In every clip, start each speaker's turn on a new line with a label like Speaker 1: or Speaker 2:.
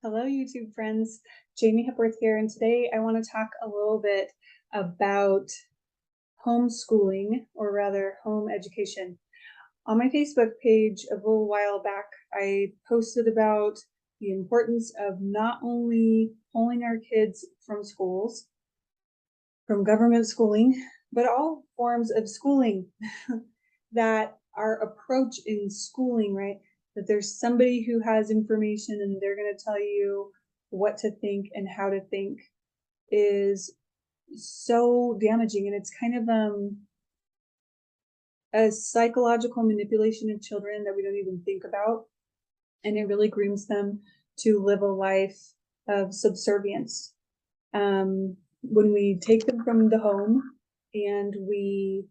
Speaker 1: Hello, YouTube friends. Jamie Hepworth here, and today I want to talk a little bit about homeschooling, or rather, home education. On my Facebook page a little while back, I posted about the importance of not only pulling our kids from schools, from government schooling, but all forms of schooling. That our approach in schooling, right? That there's somebody who has information and they're going to tell you what to think and how to think is so damaging. And it's kind of a psychological manipulation of children that we don't even think about. And it really grooms them to live a life of subservience. When we take them from the home and we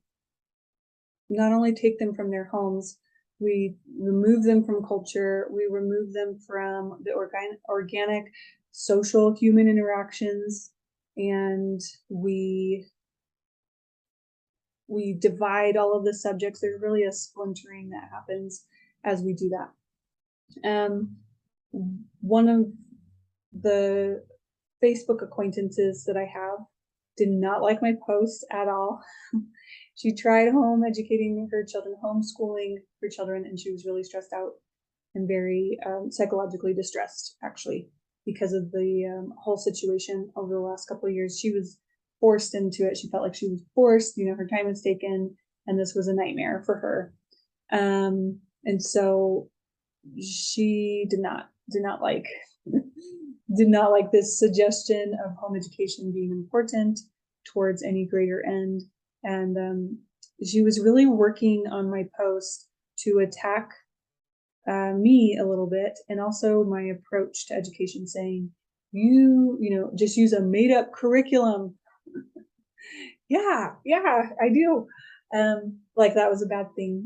Speaker 1: not only take them from their homes, we remove them from culture, we remove them from the organic social human interactions, and we divide all of the subjects. There's really a splintering that happens as we do that. One of the Facebook acquaintances that I have did not like my post at all. She tried home educating her children, homeschooling her children, and she was really stressed out and very psychologically distressed, actually, because of the whole situation over the last couple of years. She was forced into it. She felt like she was forced, her time was taken, and this was a nightmare for her. And so she did not like did not like this suggestion of home education being important towards any greater end. And she was really working on my post to attack me a little bit, and also my approach to education, saying, just use a made-up curriculum. Yeah, I do. Like that was a bad thing,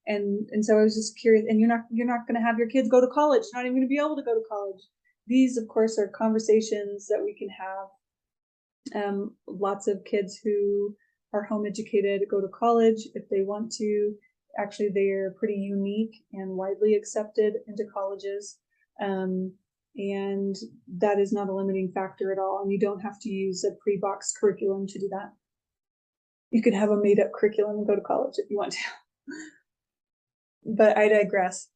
Speaker 1: And so I was just curious. And you're not going to have your kids go to college. You're not even going to be able to go to college. These, of course, are conversations that we can have. Lots of kids who are home educated go to college if they want to. Actually, they are pretty unique and widely accepted into colleges. And that is not a limiting factor at all. And you don't have to use a pre-boxed curriculum to do that. You could have a made-up curriculum and go to college if you want to. But I digress.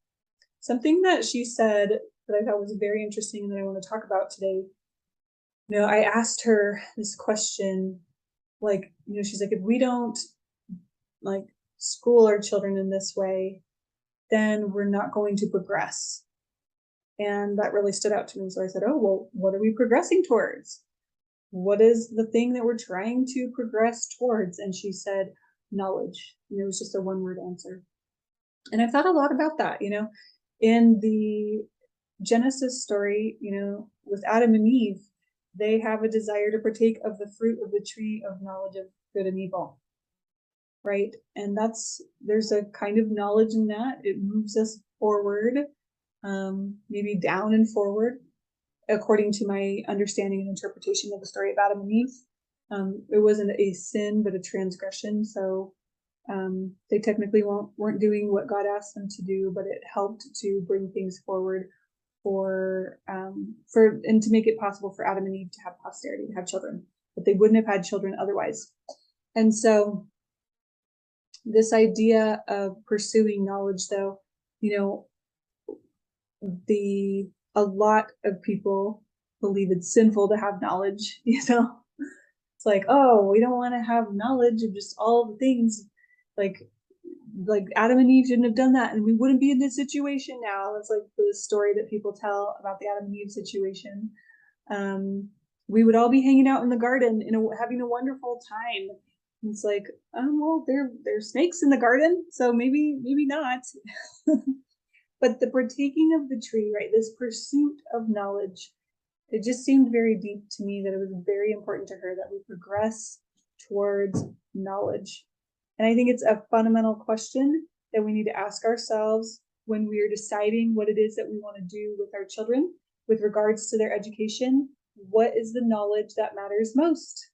Speaker 1: Something that she said that I thought was very interesting and that I want to talk about today. I asked her this question, she's like, if we don't school our children in this way, then we're not going to progress. And that really stood out to me. So I said, oh, well, what are we progressing towards? What is the thing that we're trying to progress towards? And she said, knowledge. It was just a one-word answer. And I thought a lot about that, in the Genesis story, with Adam and Eve, they have a desire to partake of the fruit of the tree of knowledge of good and evil. Right? And there's a kind of knowledge in that. It moves us forward, maybe down and forward, according to my understanding and interpretation of the story of Adam and Eve. It wasn't a sin, but a transgression. So they technically weren't doing what God asked them to do, but it helped to bring things forward and to make it possible for Adam and Eve to have posterity, to have children, but they wouldn't have had children otherwise. And so this idea of pursuing knowledge, though, a lot of people believe it's sinful to have knowledge. It's like, oh, we don't want to have knowledge of just all the things, like Adam and Eve shouldn't have done that, and we wouldn't be in this situation now. That's like the story that people tell about the Adam and Eve situation. We would all be hanging out in the garden having a wonderful time. And it's like, well, there's snakes in the garden, so maybe not. But the partaking of the tree, right, this pursuit of knowledge, it just seemed very deep to me that it was very important to her that we progress towards knowledge. And I think it's a fundamental question that we need to ask ourselves when we are deciding what it is that we want to do with our children with regards to their education. What is the knowledge that matters most?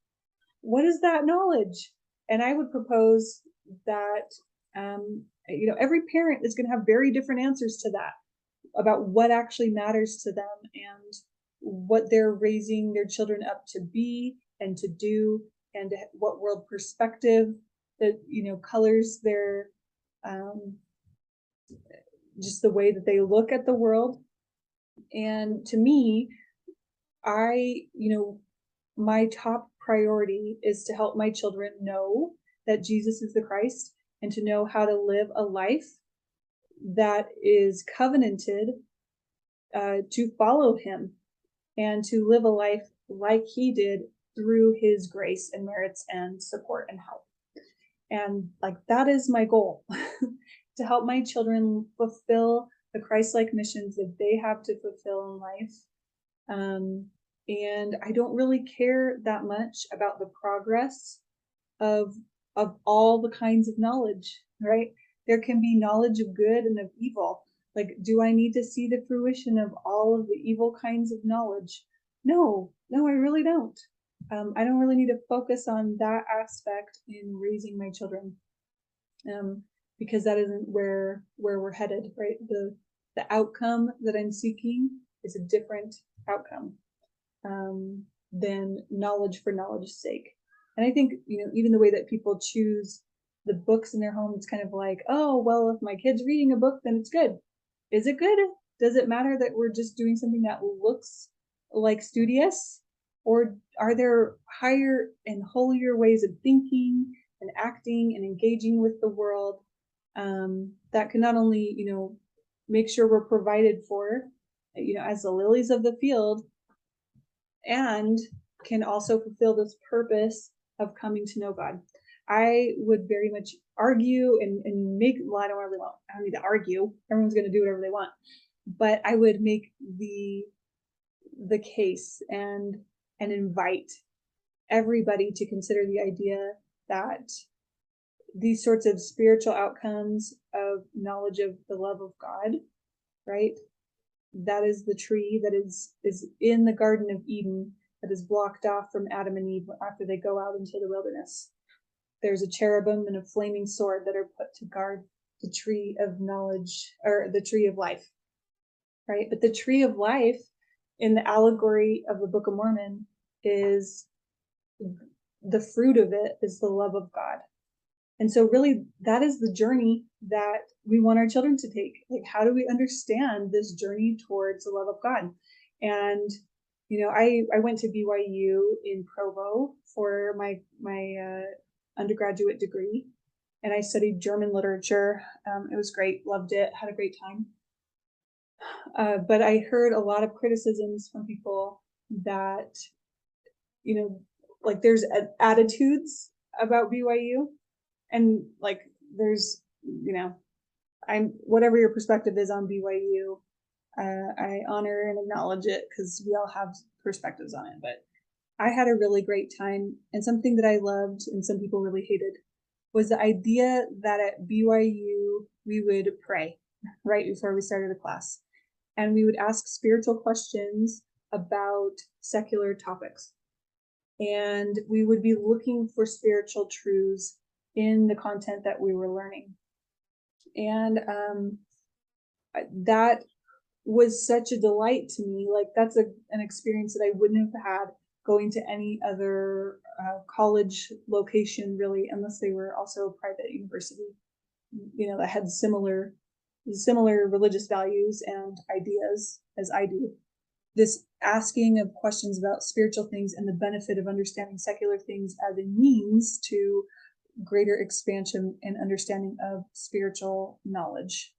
Speaker 1: What is that knowledge? And I would propose that every parent is going to have very different answers to that. about what actually matters to them and what they're raising their children up to be and to do, and what world perspective that colors their just the way that they look at the world. And to me, my top priority is to help my children know that Jesus is the Christ and to know how to live a life that is covenanted to follow him and to live a life like he did through his grace and merits and support and help. And like, that is my goal to help my children fulfill the Christ-like missions that they have to fulfill in life. And I don't really care that much about the progress of all the kinds of knowledge, right? There can be knowledge of good and of evil. Like, do I need to see the fruition of all of the evil kinds of knowledge? No, I really don't. I don't really need to focus on that aspect in raising my children, because that isn't where we're headed, right? The outcome that I'm seeking is a different outcome than knowledge for knowledge's sake. And I think, even the way that people choose the books in their home, it's kind of like, oh, well, if my kid's reading a book, then it's good. Is it good? Does it matter that we're just doing something that looks like studious? Or are there higher and holier ways of thinking and acting and engaging with the world that can not only, make sure we're provided for, as the lilies of the field, and can also fulfill this purpose of coming to know God? I would very much argue and make, well, I don't need to argue. Everyone's going to do whatever they want. But I would make the case and invite everybody to consider the idea that these sorts of spiritual outcomes of knowledge of the love of God, right? That is the tree that is in the Garden of Eden that is blocked off from Adam and Eve after they go out into the wilderness. There's a cherubim and a flaming sword that are put to guard the tree of knowledge, or the tree of life, right? But the tree of life in the allegory of the Book of Mormon is the fruit of it is the love of God. And so really that is the journey that we want our children to take. Like, how do we understand this journey towards the love of God? And, I went to BYU in Provo for my undergraduate degree, and I studied German literature. It was great, loved it, had a great time. But I heard a lot of criticisms from people that, like, there's attitudes about BYU, and like, there's, whatever your perspective is on BYU, I honor and acknowledge it because we all have perspectives on it. But I had a really great time, and something that I loved and some people really hated was the idea that at BYU we would pray right before we started a class, and we would ask spiritual questions about secular topics, and we would be looking for spiritual truths in the content that we were learning. And that was such a delight to me. Like, that's an experience that I wouldn't have had going to any other college location, really, unless they were also a private university, that had similar religious values and ideas as I do. This asking of questions about spiritual things and the benefit of understanding secular things as a means to greater expansion and understanding of spiritual knowledge.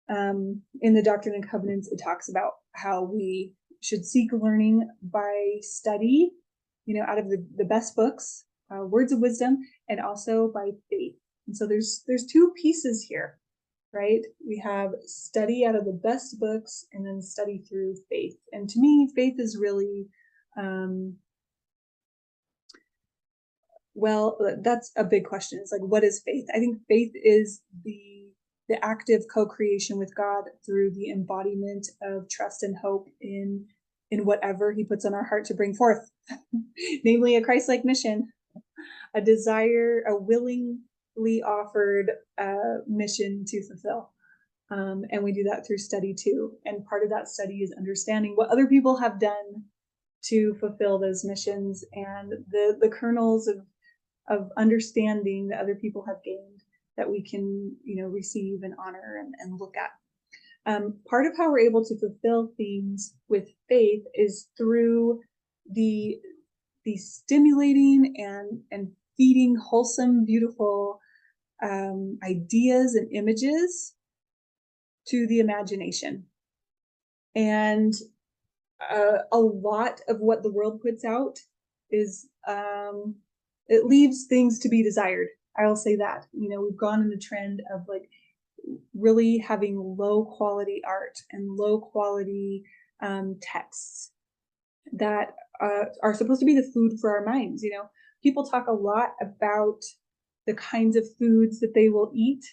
Speaker 1: In the Doctrine and Covenants, it talks about how we should seek learning by study, out of the best books, words of wisdom, and also by faith. And so there's two pieces here, right? We have study out of the best books and then study through faith. And to me, faith is really, well, that's a big question. It's like, what is faith? I think faith is the active co-creation with God through the embodiment of trust and hope in whatever he puts on our heart to bring forth, namely a Christ-like mission, a desire, a willingly offered mission to fulfill. And we do that through study too. And part of that study is understanding what other people have done to fulfill those missions, and the kernels of understanding that other people have gained that we can, receive and honor and look at. Part of how we're able to fulfill things with faith is through the stimulating and feeding wholesome, beautiful ideas and images to the imagination. And a lot of what the world puts out is it leaves things to be desired. I'll say that. We've gone in the trend of like really having low quality art and low quality texts that are supposed to be the food for our minds. People talk a lot about the kinds of foods that they will eat,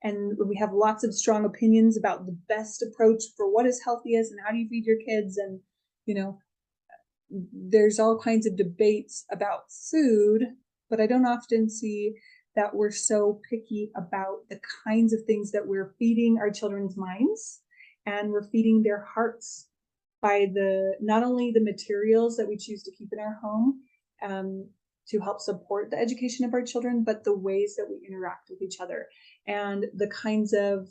Speaker 1: and we have lots of strong opinions about the best approach for what is healthiest and how do you feed your kids. And there's all kinds of debates about food, but I don't often see that we're so picky about the kinds of things that we're feeding our children's minds, and we're feeding their hearts by not only the materials that we choose to keep in our home to help support the education of our children, but the ways that we interact with each other and the kinds of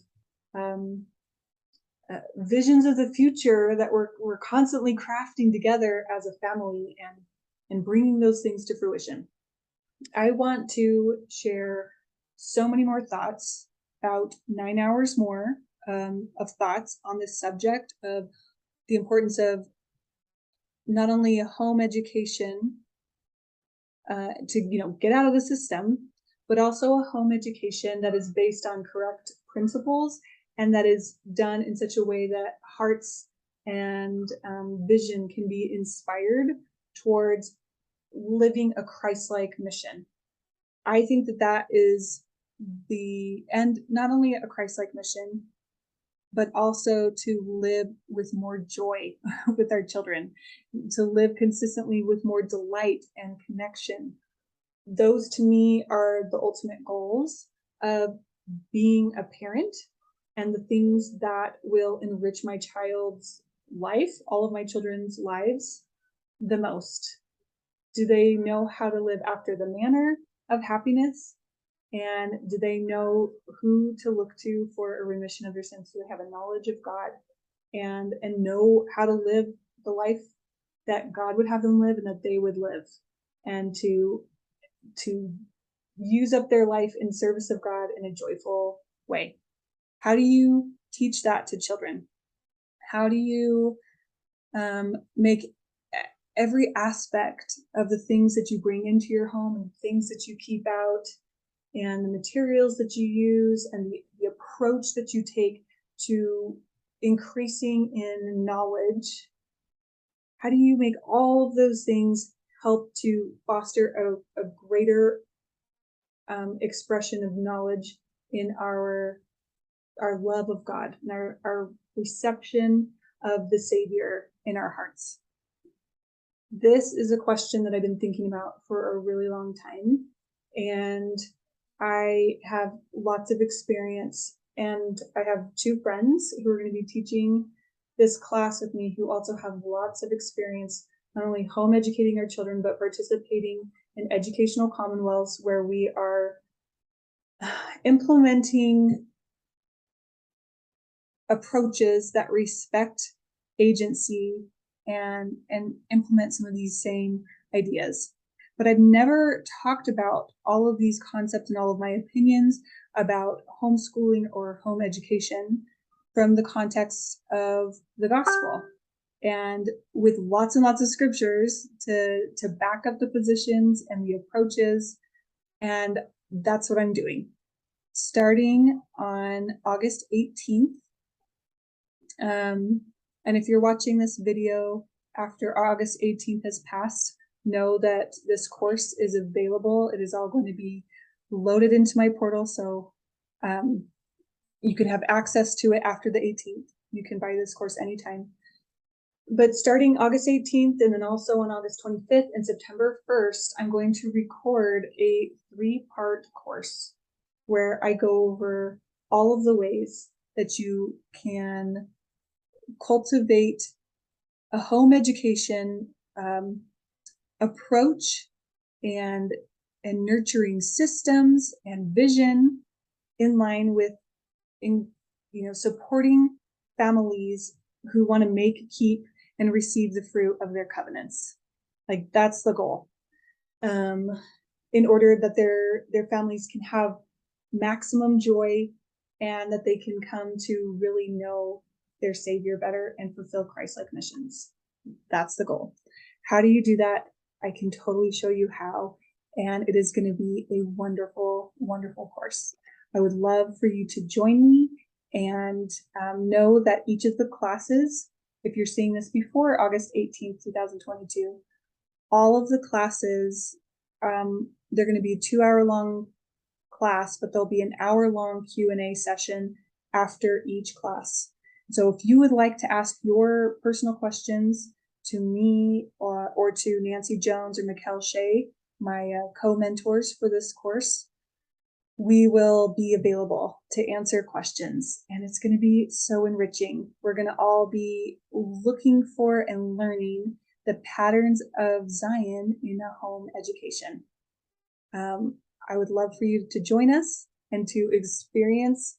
Speaker 1: visions of the future that we're constantly crafting together as a family and bringing those things to fruition. I want to share so many more thoughts, about 9 hours more of thoughts on this subject of the importance of not only a home education to get out of the system, but also a home education that is based on correct principles and that is done in such a way that hearts and vision can be inspired towards living a Christ-like mission. I think that is and not only a Christ-like mission, but also to live with more joy with our children, to live consistently with more delight and connection. Those to me are the ultimate goals of being a parent, and the things that will enrich my child's life, all of my children's lives, the most. Do they know how to live after the manner of happiness? And do they know who to look to for a remission of their sins? Do they have a knowledge of God and know how to live the life that God would have them live and that they would live, and to use up their life in service of God in a joyful way? How do you teach that to children? How do you make every aspect of the things that you bring into your home and things that you keep out and the materials that you use and the approach that you take to increasing in knowledge, how do you make all of those things help to foster a greater expression of knowledge in our love of God and our reception of the Savior in our hearts? This is a question that I've been thinking about for a really long time, and I have lots of experience, and I have 2 friends who are going to be teaching this class with me who also have lots of experience, not only home educating our children, but participating in educational commonwealths where we are implementing approaches that respect agency and implement some of these same ideas. But I've never talked about all of these concepts and all of my opinions about homeschooling or home education from the context of the gospel, and with lots and lots of scriptures to back up the positions and the approaches. And that's what I'm doing. Starting on August 18th, and if you're watching this video after August 18th has passed, know that this course is available. It is all going to be loaded into my portal, so you can have access to it after the 18th. You can buy this course anytime. But starting August 18th and then also on August 25th and September 1st, I'm going to record a 3-part course where I go over all of the ways that you can cultivate a home education approach and nurturing systems and vision in line with supporting families who want to make, keep, and receive the fruit of their covenants. Like, that's the goal. In order that their families can have maximum joy and that they can come to really know their Savior better and fulfill Christ-like missions. That's the goal. How do you do that? I can totally show you how, and it is going to be a wonderful, wonderful course. I would love for you to join me, and know that each of the classes, if you're seeing this before August 18th, 2022, all of the classes, they're going to be a 2-hour-long class, but there'll be an hour-long Q&A session after each class. So if you would like to ask your personal questions to me or to Nancy Jones or Mikkel Shea, my co-mentors for this course, we will be available to answer questions, and it's going to be so enriching. We're going to all be looking for and learning the patterns of Zion in a home education. I would love for you to join us and to experience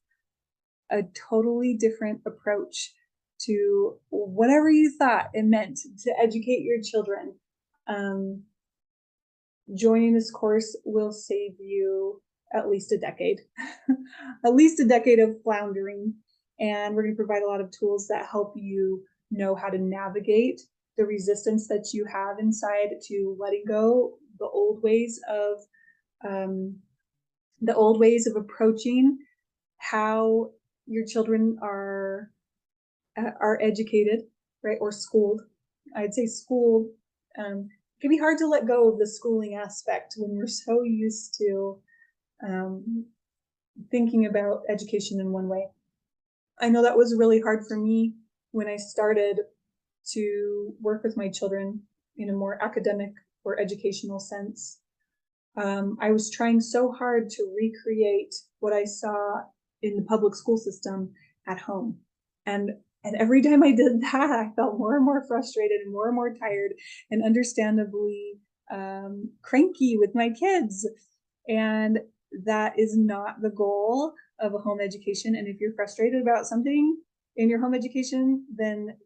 Speaker 1: a totally different approach to whatever you thought it meant to educate your children. Joining this course will save you at least a decade, at least a decade of floundering. And we're going to provide a lot of tools that help you know how to navigate the resistance that you have inside to letting go the old ways of approaching how your children are educated, right? Or schooled. I'd say schooled. It can be hard to let go of the schooling aspect when we're so used to thinking about education in one way. I know that was really hard for me when I started to work with my children in a more academic or educational sense. I was trying so hard to recreate what I saw in the public school system at home. And every time I did that, I felt more and more frustrated and more tired and understandably cranky with my kids. And that is not the goal of a home education. And if you're frustrated about something in your home education, then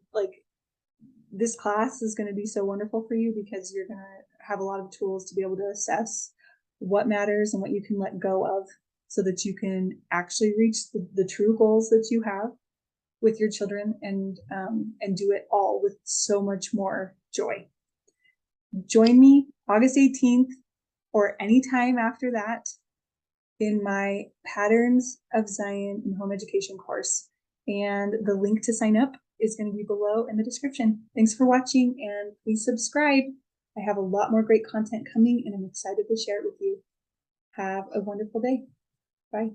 Speaker 1: this class is going to be so wonderful for you, because you're going to have a lot of tools to be able to assess what matters and what you can let go of, so that you can actually reach the true goals that you have with your children, and do it all with so much more joy. Join me August 18th or anytime after that in my Patterns of Zion in Home Education course. And the link to sign up is going to be below in the description. Thanks for watching, and please subscribe. I have a lot more great content coming, and I'm excited to share it with you. Have a wonderful day. Bye.